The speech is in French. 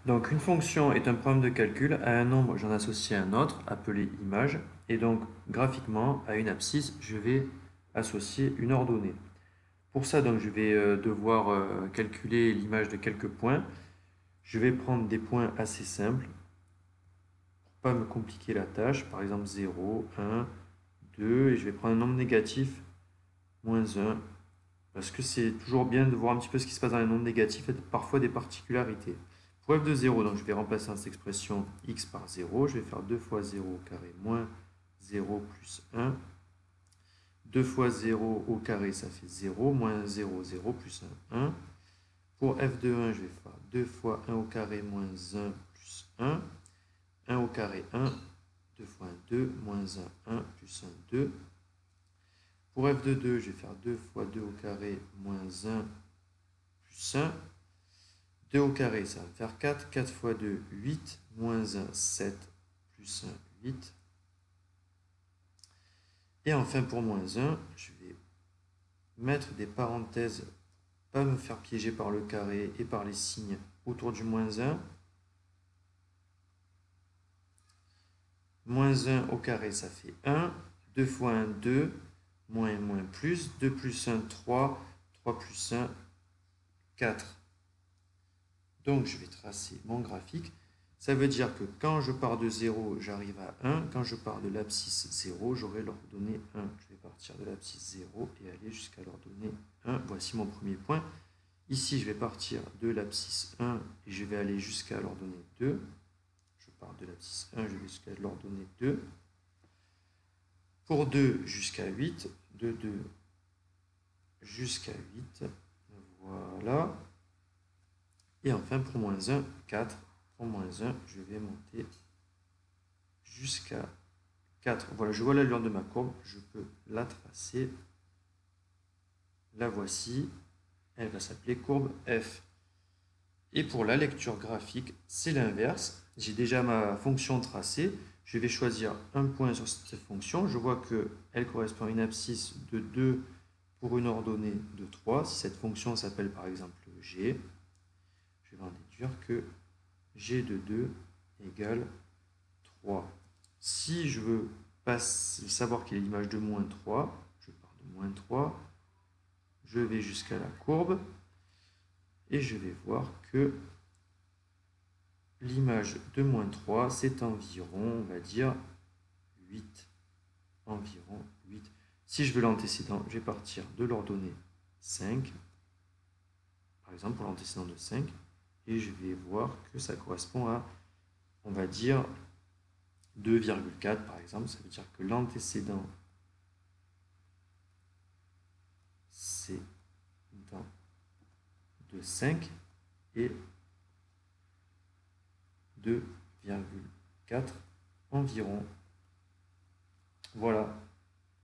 Donc une fonction est un programme de calcul. À un nombre, j'en associe un autre, appelé image. Et donc graphiquement, à une abscisse, je vais associer une ordonnée. Pour ça, donc, je vais devoir calculer l'image de quelques points. Je vais prendre des points assez simples pour pas me compliquer la tâche. Par exemple 0, 1, 2. Et je vais prendre un nombre négatif, moins 1. Parce que c'est toujours bien de voir un petit peu ce qui se passe dans les nombres négatifs et parfois des particularités. Pour f de 0, donc je vais remplacer dans cette expression x par 0. Je vais faire 2 fois 0 au carré moins 0 plus 1. 2 fois 0 au carré, ça fait 0, moins 0, 0 plus 1, 1. Pour f de 1, je vais faire 2 fois 1 au carré moins 1 plus 1. 1 au carré, 1. 2 fois 1, 2, moins 1, 1, plus 1, 2. Pour f de 2, je vais faire 2 fois 2 au carré moins 1 plus 1. 2 au carré, ça va me faire 4. 4 fois 2, 8. Moins 1, 7. Plus 1, 8. Et enfin, pour moins 1, je vais mettre des parenthèses, pas me faire piéger par le carré et par les signes autour du moins 1. Moins 1 au carré, ça fait 1. 2 fois 1, 2. Moins 1, moins plus. 2 plus 1, 3. 3 plus 1, 4. Donc, je vais tracer mon graphique. Ça veut dire que quand je pars de 0, j'arrive à 1. Quand je pars de l'abscisse 0, j'aurai l'ordonnée 1. Je vais partir de l'abscisse 0 et aller jusqu'à l'ordonnée 1. Voici mon premier point. Ici, je vais partir de l'abscisse 1 et je vais aller jusqu'à l'ordonnée 2. Je pars de l'abscisse 1, je vais jusqu'à l'ordonnée 2. Pour 2 jusqu'à 8, de 2 jusqu'à 8, voilà. Et enfin, pour moins 1, 4. Pour moins 1, je vais monter jusqu'à 4. Voilà, je vois l'allure de ma courbe, je peux la tracer. La voici, elle va s'appeler courbe F. Et pour la lecture graphique, c'est l'inverse. J'ai déjà ma fonction tracée. Je vais choisir un point sur cette fonction. Je vois qu'elle correspond à une abscisse de 2 pour une ordonnée de 3. Si cette fonction s'appelle par exemple g, je vais en déduire que g de 2 égale 3. Si je veux savoir quelle est l'image de moins 3, je pars de moins 3, je vais jusqu'à la courbe et je vais voir que l'image de moins 3, c'est environ, on va dire, 8. Environ 8. Si je veux l'antécédent, je vais partir de l'ordonnée 5, par exemple pour l'antécédent de 5, et je vais voir que ça correspond à, on va dire, 2,4 par exemple. Ça veut dire que l'antécédent, c'est de 5 et 2,4 environ. Voilà.